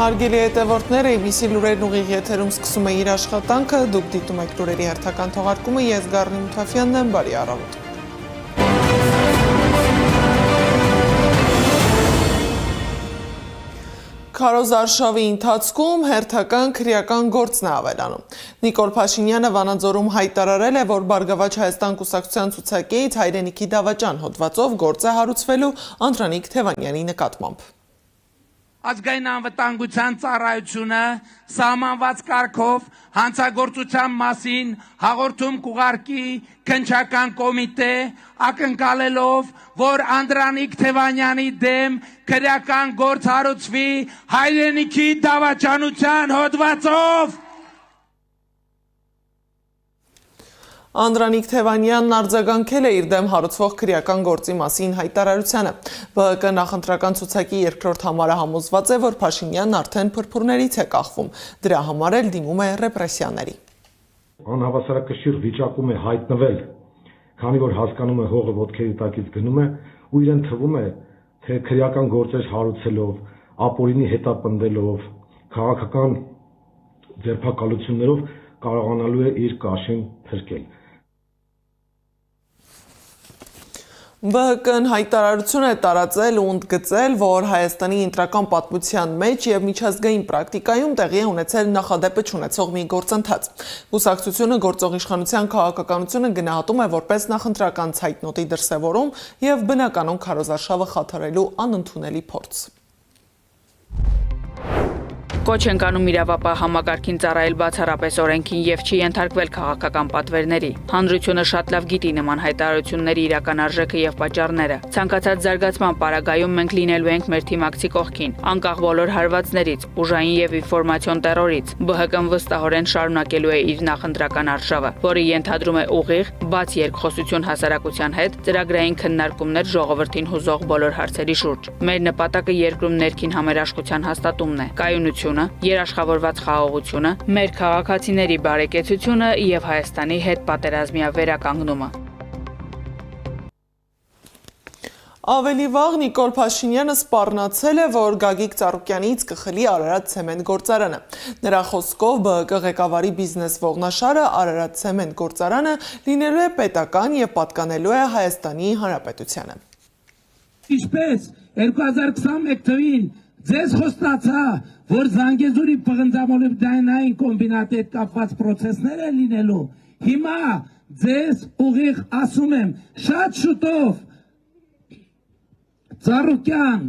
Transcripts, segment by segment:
Հարգելի հետևորդներ, ABC լուրերն ուղիղ եթերում սկսում է իր աշխատանքը, դուք դիտում եք լուրերի հերթական թողարկումը, ես Գառնի Մութաֆյանն եմ, բարի առավոտ։ Քարոզարշավի ընթացքում հերթական քրեական գործն է ավելանում։ Նիկոլ Փաշինյանը Վանաձորում հայտարարել է, որ Բարգավաճ Հայաստան կուսակցության ցուցակից հայրենիքի դավաճան հոդվածով գործ է հարուցվելու Անդրանիկ Թևանյանի նկատմամբ։ Ազգային անվտանգության ծառայությունը սահմանված կարգով հանցագործության մասին հաղորդում կուղարկի քննչական կոմիտե ակնկալելով, որ Անդրանիկ Թևանյանի դեմ քրեական գործ հարուցվի հայրենիքի դավաճանության հոդվածով։ Անդրանիկ Թևանյանն արձագանքել է իր դեմ հարուցվող քրեական գործի մասին հայտարարությանը։ ԲՀԿ նախընտրական ցուցակի երկրորդ համարը համոզված է, որ Փաշինյանն արդեն փրփուրներից է կախվում, դրա համար էլ դիմում է ռեպրեսիաների։ Անհավասարակշիռ վիճակում է հայտնվել, քանի որ հասկանում է հողը ոտքերի տակից գնում է ու իրեն թվում է, թե քրեական գործեր հարուցելով, ապօրինի հետապնդելով, քաղաքական ձերբակալություններով կարողանալու է իր կաշին փրկել։ ԲՀԿ-ն հայտարարություն է տարածել ու ընդգծել, որ Հայաստանի ընտրական պատմության մեջ եւ միջազգային պրակտիկայում տեղի է ունեցել նախադեպը չունեցող մի գործընթաց։ Կուսակցությունը գործող իշխանության քաղաքականությունը գնահատում է որպես նախընտրական ցայտնոտի դրսևորում եւ բնականon քարոզարշավը խաթարելու անընդունելի փորձ։ Կոչ են կանում իրավապահ համակարգին ծառայել բացառապես օրենքին եւ չի ենթարկվել քաղաքական պատվերների։ Հանրությունը շատ լավ գիտի նման հայտարարությունների իրական արժեքը եւ պատճառները։ Ցանկացած զարգացման պարագայում մենք լինելու ենք մեր թիմակցի կողքին, անկախ բոլոր հարվածներից, ուժային եւ ինֆորմացիոն տերորից։ ԲՀԿ-ն վստահորեն շարունակելու է իր նախընտրական արշավը, որը ենթադրում է ուղիղ, բաց երկխոսություն հասարակության հետ, ծրագրային քննարկումներ ժողովրդին հուզող բոլոր հարցերի շուրջ։ Մեր նպատակը երկրում ներքին համերաշխության հաստատումն է, կայունություն, երաշխավորված խաղաղությունը, մեր քաղաքացիների բարեկեցությունը եւ Հայաստանի հետ պատերազմյա վերականգնումը։ Ավելի վաղ Նիկոլ Փաշինյանը սպառնացել է, որ Գագիկ Ծառուկյանից կխլի Արարատ ցեմենտ գործարանը։ Նրա խոսքով ԲՀԿ ղեկավարի բիզնես ողնաշարը Արարատ ցեմենտ գործարանը լինելու է պետական եւ պատկանելու է Հայաստանի Հանրապետությանը։ Ինչպես 2021 թվին ձեզ խոստացա, որ Զանգեզուրի պղնձամոլիբդենային կոմբինատի հետ կապված պրոցեսներ է լինելու, հիմա ձեզ ուղիղ ասում եմ, շատ շուտով Ծառուկյան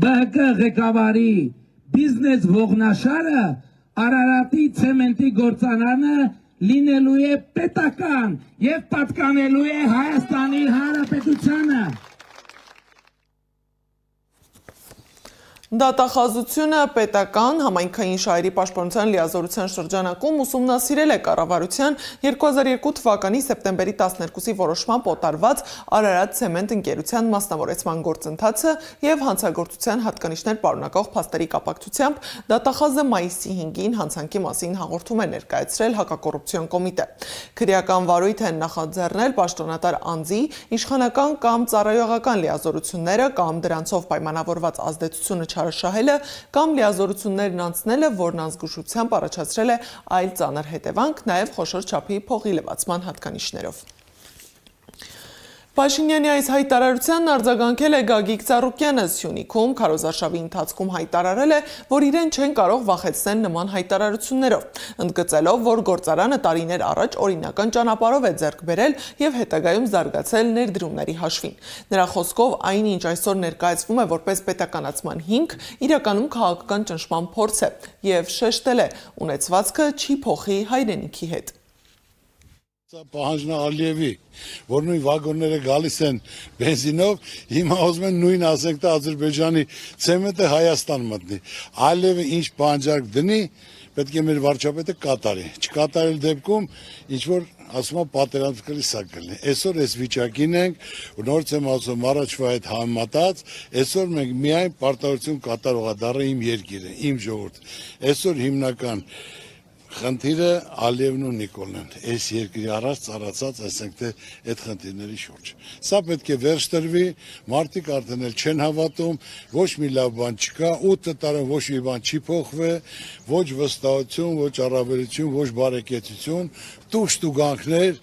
ԲՀԿ ղեկավարի բիզնես ողնաշարը Արարատի ցեմենտի գործարանը լինելու է պետական եւ պատկանելու է Հայաստանի Հանրապետությանը։ Դատախազությունը պետական համայնքային շահերի պաշտպանության լիազորության շրջանակում ուսումնասիրել է կառավարության 2002 թվականի սեպտեմբերի 12-ի որոշմամբ օտարված Արարատ ցեմենտ ընկերության մասնավորեցման գործընթացը եւ հանցագործության հատկանիշներ պարունակող փաստերի կապակցությամբ դատախազը մայիսի 5-ին հանցանքի մասին հաղորդում է ներկայացրել հակակոռուպցիոն կոմիտե։ Քրեական վարույթ են նախաձեռնել պաշտոնատար անձի, իշխանական կամ ծառայողական լիազորությունները կամ դրանցով պայմանավորված ազդեցությունը չարաշահելը կամ լիազորություններն անցնելը, որն անզգուշությամբ առաջացրել է այլ ծանր հետևանք, նաև խոշոր չափի փողի լվացման հատկանիշներով։ Փաշինյանի այս հայտարարությանն արձագանքել է Գագիկ Ծառուկյանը Սյունիքում, քարոզարշավի ընթացքում հայտարարել է, որ իրեն չեն կարող վախեցնել նման հայտարարություններով, ընդգծելով, որ գործարանը տարիներ առաջ օրինական ճանապարհով է ձեռք բերել եւ հետագայում զարգացել ներդրումների հաշվին։ Նրա խոսքով այն, ինչ այսօր ներկայացվում է որպես պետականացման հիմք, իրականում քաղաքական ճնշման փորձ է եւ շեշտել է, ունեցվածքը չի փոխի հայրենիքի հետ։ Պահանջն Ալիևի, որ նույն վագոնները գալիս են բենզինով, հիմա ուզում են նույն ասենք թե Ադրբեջանի ցեմենտը Հայաստան մտնի։ Ալիևը ինչ պահանջարկ դնի, պետք է մեր վարչապետը կատարի։ Չկատարել դեպքում ինչ որ ասում եմ պատերազմ կլի սա կլինի։ Այսօր այս վիճակին ենք, նորից եմ ասում առաջվա հետ համեմատած, այսօր մենք միայն պարտավորություն կատարողադառը իմ երկիրը, իմ ժողովուրդը։ Այսօր հիմնական Խնդիրը Ալիևն ու Նիկոլն են, այս երկրի առաջ ծառացած, ասենք թե այդ խնդիրների շուրջ։ Սա պետք է վերջ տրվի, մարդիկ արդեն էլ չեն հավատում, ոչ մի լավ բան չկա, 8 տարում ոչ մի բան չի փոխվել, ոչ վստահություն, ոչ առավելություն, ոչ բարեկեցություն, տուշտուգանքներ,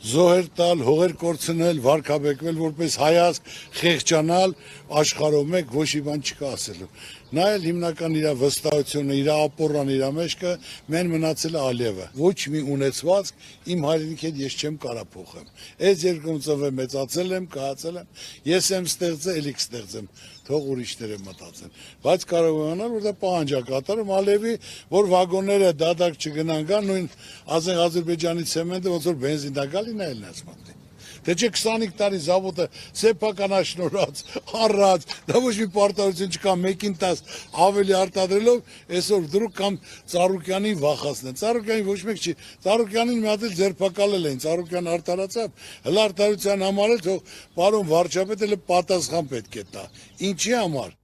զոհեր տալ, հողեր կորցնել, վարկաբեկվել որպես հայացք, խեղճանալ, աշխարհով մեկ ոչ մի բան չկա ասելու։ Նա էլ հիմնական իր վստահությունը, իր ապորան, իր մեջքը մեն մնացել է Ալիևը։ Ոչ մի ունեցվածք իմ հայրենիքի հետ ես չեմ կարա փոխեմ։ Այս երկրում ծնվել մեծացել եմ, կայացել եմ, ես եմ ստեղծել, ելիք ստեղծեմ, թող ուրիշները մտածեն։ Բայց կարող է անալ, որ դա պահանջակատարում Ալիևի, որ վագոնները դադար չգնան գա, նույն ասենք Ադրբեջանի ցեմենտը ոնց որ բենզին դա գալի նա էլ նասմատի։ Դե չէ 25 տարի զավոդը սեփականաշնորհած, առած, դա ոչ մի պարտավորություն չկա 1-ին 10 ավելի արտադրելով, այսօր դրուկ կամ Ծառուկյանին վախացնեն։ Ծառուկյանին ոչ մեկ չի, Ծառուկյանին մի հատ էլ ձերբակալել էին, Ծառուկյան արտարացավ, հլա արտադրության համար էլ թող պարոն վարչապետը էլ պատասխան պետք է տա։ Ինչի համար։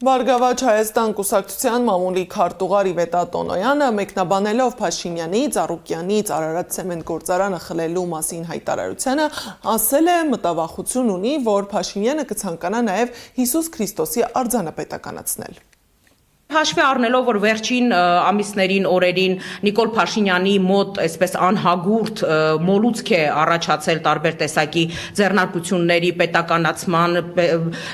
Բարգավաճ Հայաստան կուսակցության մամուլի քարտուղար Իվետա Տոնոյանը մեկնաբանելով Փաշինյանի, Ծառուկյանից Արարատ ցեմենտ գործարանը խլելու մասին հայտարարությանը, ասել է մտավախություն ունի, որ Փաշինյանը կցանկանա նաև Հիսուս Քրիստոսի արձանը պետականացնել։ Հաշվի առնելով, որ վերջին ամիսներին, օրերին Նիկոլ Փաշինյանի մոտ այսպես անհագուրդ մոլուցք է առաջացել տարբեր տեսակի ձեռնարկությունների պետականացման,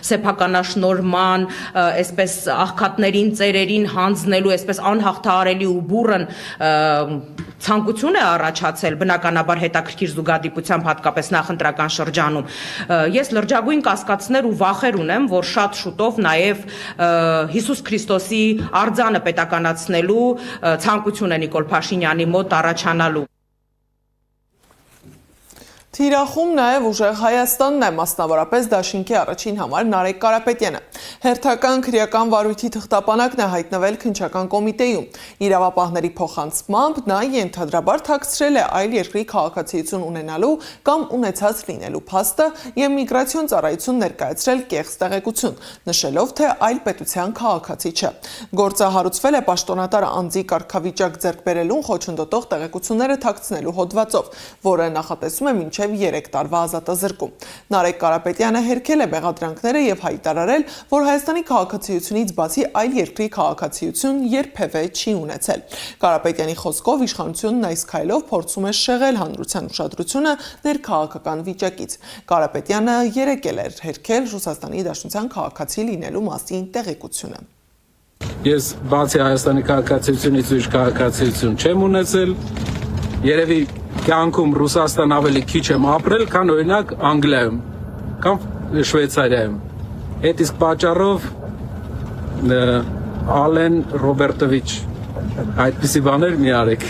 սեփականաշնորհման, այսպես աղքատներին, ծերերին հանձնելու, այսպես անհաղթահարելի ու բուռն ցանկություն է առաջացել, բնականաբար հետաքրքիր զուգադիպությամբ հատկապես նախընտրական շրջանում։ Ես լրջագույն կասկածներ ու վախեր ունեմ, որ շատ շուտով նաև Հիսուս Քրիստոսի արձանը պետականացնելու ցանկություն է Նիկոլ Փաշինյանի մոտ առաջանալու։ Թիրախում նաև ուժեղ Հայաստանն է, մասնավորապես Դաշինքի առաջին համար Նարեկ Կարապետյանը։ Հերթական քրեական վարույթի թղթապանակն է հայտնվել քննչական կոմիտեում։ Իրավապահների փոխանցմամբ նա ենթադրաբար թաքցրել է այլ երկրի քաղաքացիություն ունենալու կամ ունեցած լինելու փաստը եւ միգրացիոն ծառայություն ներկայացրել կեղծ տեղեկություն, նշելով, թե այլ պետության քաղաքացի չէ։ Գործը հարուցվել է պաշտոնատար անձի կարգավիճակ ձեռք բերելուն խոչընդոտող տեղեկությունները թաքցնելու հոդվածով, որը նախատեսում է մինչև 3 տարվա ազատազրկում։ Նարեկ Կարապետյանը հերքել է մեղադրանքները եւ հայտարարել, որ Հայաստանի քաղաքացիությունից բացի այլ երկրի քաղաքացիություն երբևէ չի ունեցել։ Կարապետյանի խոսքով իշխանությունն այս քայլով փորձում է շեղել հանրության ուշադրությունը ներքաղաքական վիճակից։ Կարապետյանը երեկել էր հերքել Ռուսաստանի Դաշնության քաղաքացի լինելու մասին տեղեկությունը։ Ես բացի Հայաստանի քաղաքացիությունից ուրիշ քաղաքացիություն չեմ ունեցել, երևի կյանքում Ռուսաստան ավելի քիչ եմ ապրել, քան օրինակ Անգլիայում կամ Շվեյցարիայում։ Այդ իսկ պատճառով Ալեն Ռոբերտովիչ այդպիսի բաներ մի արեք։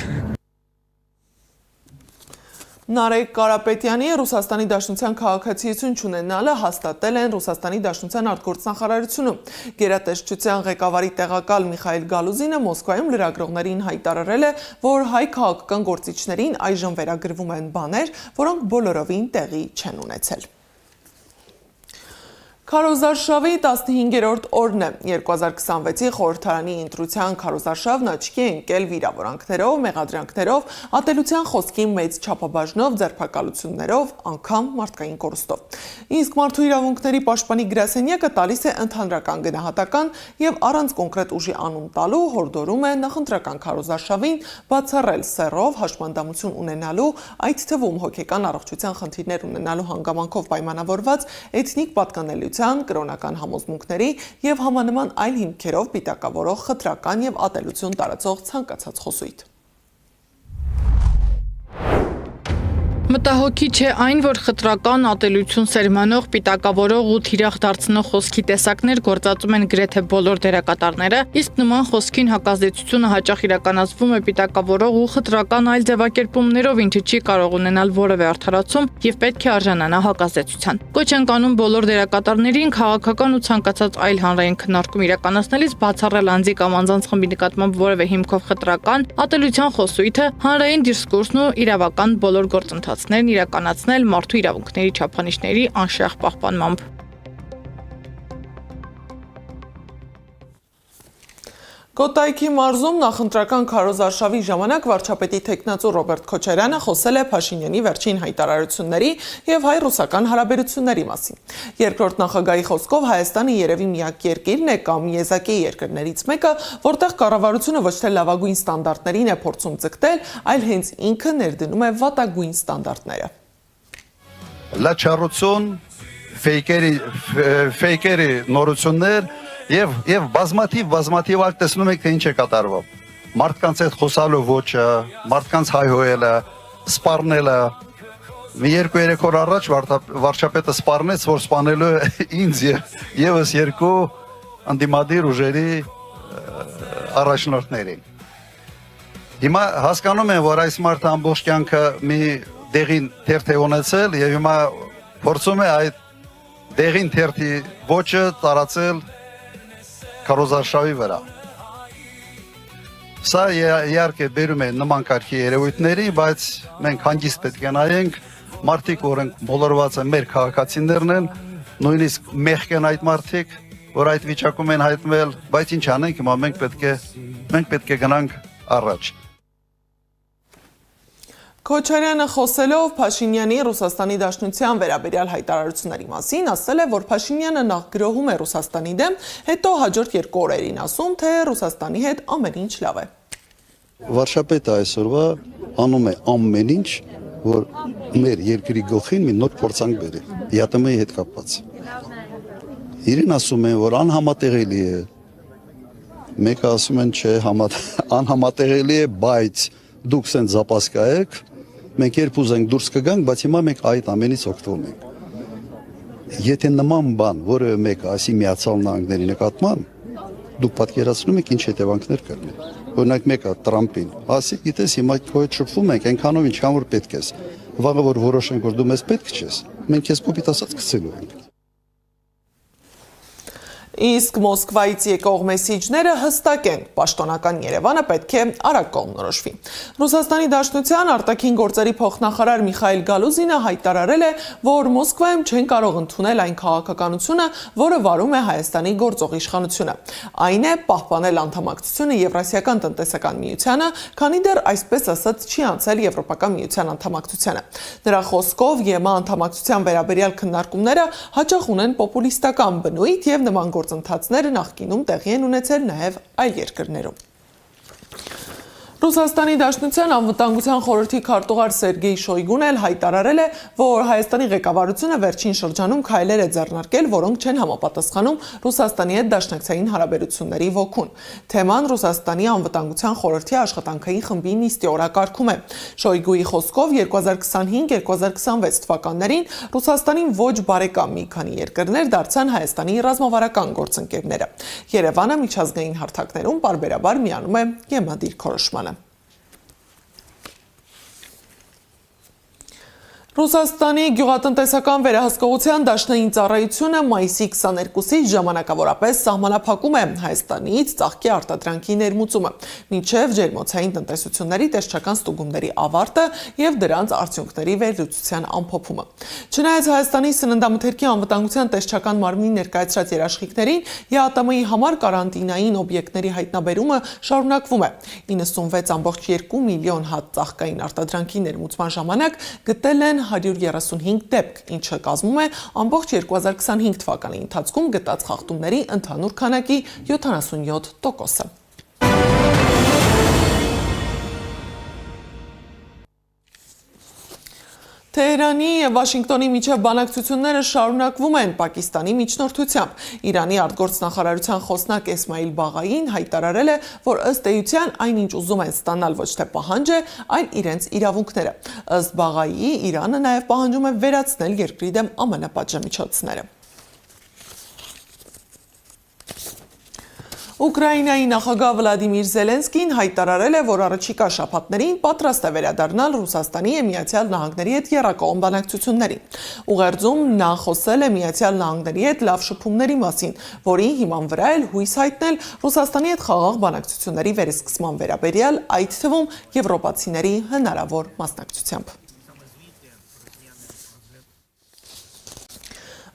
Նարեկ Կարապետյանի Ռուսաստանի Դաշնության քաղաքացիություն չունենալը հաստատել են Ռուսաստանի Դաշնության արտգործնախարարությունում։ Գերատեսչության ղեկավարի տեղակալ Միխայել Գալուզինը Մոսկվայում լրագրողներին հայտարարել է, որ հայ քաղաքական գործիչներին այժմ վերագրվում են բաներ, որոնք բոլորովին տեղի չեն ունեցել։ Քարոզարշավի 15-րդ օրն է։ 2026-ի խորհրդարանի ընտրության քարոզարշավն աչքի է ընկել վիրավորանքներով, մեղադրանքներով, ատելության խոսքի մեծ չափաբաժնով, ձերբակալություններով, անգամ մարդկային կորուստով։ Իսկ մարդու իրավունքների պաշտպանի գրասենյակը տալիս է ընդհանրական գնահատական եւ առանց կոնկրետ ուժի անուն տալու հորդորում է նախընտրական քարոզարշավին բացառել սեռով հաշմանդամություն ունենալու, այդ թվում հոգեկան առողջության խնդիրներ ունենալու հանգամանքով պայմանավորված էթնիկ պատկանելիության, կրոնական համոզմունքների եւ համանման այլ հիմքերով պիտակավորող խտրական եւ ատելություն տարածող ցանկացած խոսույթ։ Մտահոգի չէ այն, որ խտրական ատելություն սերմանող, պիտակավորող ու թիրախ դարձնող խոսքի տեսակներ գործածում են գրեթե բոլոր դերակատարները, իսկ նման խոսքին հակազդեցությունը հաճախ իրականացվում է պիտակավորող ու խտրական այլ ձևակերպումներով, ինչը չի կարող ունենալ որևէ արդարացում եւ պետք է արժանանա հակազդեցության։ Կոչ ենք անում բոլոր դերակատարներին քաղաքական ու ցանկացած այլ հանրային քննարկում իրականացնելիս բացառել անձի կամ անձանց խմբի նկատմամբ որևէ հիմքով խտրական ատելության խոսույթը, հանրային դիսկուրսն ու իրավական բոլոր գործընթացներն իրականացնել մարդու իրավունքների չափանիշների անշեղ պահպանմամբ։ Կոտայքի մարզում նախընտրական քարոզարշավի ժամանակ վարչապետի թեկնածու Ռոբերտ Քոչարյանը խոսել է Փաշինյանի վերջին հայտարարությունների եւ հայ-ռուսական հարաբերությունների մասին։ Երկրորդ նախագահի խոսքով Հայաստանը երևի միակ երկիրն է կամ եզակի երկրներից մեկը, որտեղ կառավարությունը ոչ թե լավագույն ստանդարտներին է փորձում ձգտել, այլ հենց ինքը ներդնում է վատագույն ստանդարտները։ Լաչառություն, ֆեյքերի նորություններ եւ բազմաթիվ այլ տեսնում եք թե ինչ է կատարվում։ Մարդկանց հետ խոսալու ոճը, մարդկանց հայհոյելը, սպառնելը։ Մի 2-3 օր առաջ վարչապետը սպառնեց, որ սպանելու ինձ եւս 2 անդիմադիր ուժերի առաջնորդներին։ Հիմա հասկանում եմ, որ այս մարդը ամբողջ կյանքը մի դեղին թերթ է ունեցել եւ հիմա փորձում է այդ դեղին թերթի ոճը տարածել քարոզարշավի վրա։ Սա իհարկե բերում է նման կարգի երևույթների, բայց մենք հանգիստ պետք է նայենք, մարդիկ, որոնք մոլորված են մեր քաղաքացիներն են, նույնիսկ մեղք են այդ մարդիկ, որ այդ վիճակում են հայտնվել, բայց ինչ անենք, հիմա մենք պետք է գնանք առաջ։ Քոչարյանը խոսելով Փաշինյանի Ռուսաստանի Դաշնության վերաբերյալ հայտարարությունների մասին, ասել է, որ Փաշինյանը նախ գրոհում է Ռուսաստանի դեմ, հետո հաջորդ 2 օրերին ասում, թե Ռուսաստանի հետ ամեն ինչ լավ է։ Վարչապետը այսօրվա անում է ամեն ինչ, որ մեր երկրի գլխին մի նոր փորձանք բերի, ԵԱՏՄ-ի հետ կապված։ Իրեն ասում են, որ անհամատեղելի է։ Մեկը ասում են, չէ, անհամատեղելի է, բայց դուք սենց զապասկա եք, մենք երբ ուզենք դուրս կգանք, բայց հիմա մենք այդ ամենից օգտվում ենք։ Եթե նման բան, որը մեկը ասի Միացյալ Նահանգների նկատմամբ, դուք պատկերացնում եք ինչ հետևանքներ կլինի։ Օրինակ մեկը Տրամփին ասի, գիտես հիմա քո հետ շփվում ենք, այնքանով ինչքան որ պետք ես։ Վաղը որ որոշենք, որ դու մեզ պետք չես, մենք քեզ կոպիտ ասած գցելու ենք։ Իսկ Մոսկվայից եկող մեսիջները հստակ են, պաշտոնական Երևանը պետք է արագ կողմնորոշվի։ Ռուսաստանի Դաշնության արտաքին գործերի փոխնախարար Միխայել Գալուզինը հայտարարել է, որ Մոսկվայում չեն կարող ընդունել այն քաղաքականությունը, որը վարում է Հայաստանի գործող իշխանությունը։ Այն է պահպանել անդամակցությունը Եվրասիական տնտեսական միությանը, քանի դեռ այսպես ասած չի անցել Եվրոպական միության անդամակցությանը։ Նրա խոսքով ԵՄ անդամակցության վերաբերյալ քննարկումները հաճախ ունեն պոպուլիստական բնույթ եւ նման գործընթացները նախկինում տեղի են ունեցել նաև այլ երկրներում։ Ռուսաստանի Դաշնության անվտանգության խորհրդի քարտուղար Սերգեյ Շոյգուն էլ հայտարարել է, որ Հայաստանի ղեկավարությունը վերջին շրջանում քայլեր է ձեռնարկել, որոնք չեն համապատասխանում Ռուսաստանի հետ դաշնակցային հարաբերությունների ոգուն։ Թեման Ռուսաստանի անվտանգության խորհրդի աշխատանքային խմբի նիստի օրակարգում է։ Շոյգուի խոսքով 2025-2026 թվականներին Ռուսաստանին ոչ բարեկամ մի քանի երկրներ դարձան Հայաստանի ռազմավարական գործընկերները։ Երևանը միջազգային հարթակներում պարբերաբար միանում է ԵՄ դիրքորոշմանը։ Ռուսաստանի գյուղատնտեսական վերահսկողության դաշնային ծառայությունը մայիսի 22-ից ժամանակավորապես սահմանափակում է Հայաստանից ծաղկի արտադրանքի ներմուծումը, մինչև ջերմոցային տնտեսությունների տեսչական ստուգումների ավարտը եւ դրանց արդյունքների վերլուծության ամփոփումը։ Չնայած Հայաստանի սննդամթերքի անվտանգության տեսչական մարմնի ներկայացրած երաշխիքներին, ԵԱՏՄ-ի համար կարանտինային օբյեկտների հայտնաբերումը շարունակվում է։ 96.2 միլիոն հատ ծաղկային արտադրանքի ներմուծման ժամանակ գտել են 135 դեպք, ինչը կազմում է ամբողջ 2025 թվականի ընթացքում գտած խախտումների ընդհանուր քանակի 77%-ը։ Թեհրանի եւ Վաշինգտոնի միջև բանակցությունները շարունակվում են Պակիստանի միջնորդությամբ։ Իրանի արտգործնախարարության խոսնակ Էսմայիլ Բաղային հայտարարել է, որ ըստ էության այնինչ ուզում են ստանալ ոչ թե պահանջ է, այլ իրենց իրավունքները։ Ըստ Բաղայի, Իրանը նաեւ պահանջում է վերացնել երկրի դեմ ԱՄՆ պատժամիջոցները։ Ուկրաինայի նախագահ Վլադիմիր Զելենսկին հայտարարել է, որ առաջիկա շաբաթներին պատրաստ է վերադառնալ Ռուսաստանի եւ Միացյալ Նահանգների հետ եռակողմ բանակցություններին։ Ուղերձում նա խոսել է Միացյալ Նահանգների հետ լավ շփումների մասին, որի հիման վրա էլ հույս հայտնել Ռուսաստանի հետ խաղաղ բանակցությունների վերսկսման վերաբերյալ, այդ թվում եվրոպացիների հնարավոր մասնակցությամբ։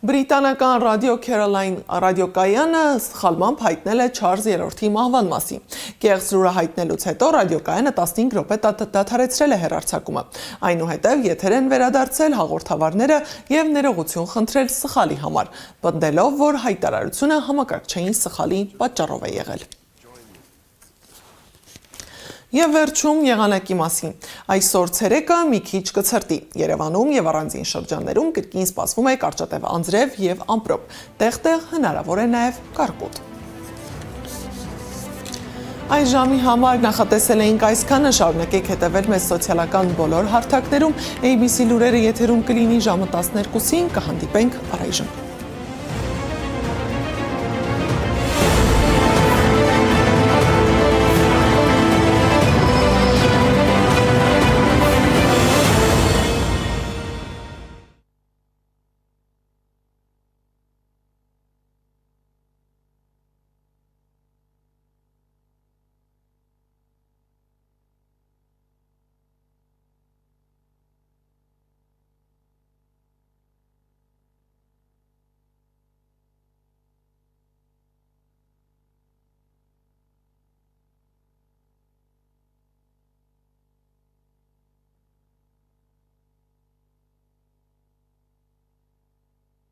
Բրիտանական ռադիո Քերոլայն ռադիոկայանը սխալմամբ հայտնել է Չարլզ III-ի մահվան մասին։ Կեղծ լուրը հայտնելուց հետո ռադիոկայանը 15 րոպե դադարեցրել է հեռարձակումը։ Այնուհետև եթեր են վերադարձել հաղորդավարները եւ ներողություն խնդրել սխալի համար, պնդելով, որ հայտարարությունը համակարգչային սխալի պատճառով է եղել։ Եվ վերջում եղանակի մասին։ Այսօր ցերեկը մի քիչ կցրտի։ Երևանում եւ առանձին շրջաններում կրկին սպասվում է կարճատև անձրև եւ ամպրոպ։ Տեղ-տեղ հնարավոր է նաեւ կարկուտ։ Այս ժամի համար նախատեսել էինք այսքանը, շարունակեք հետևել մեզ սոցիալական բոլոր հարթակներում, ABC լուրերը եթերում կլինի ժամը 12-ին, կհանդիպենք առայժմ։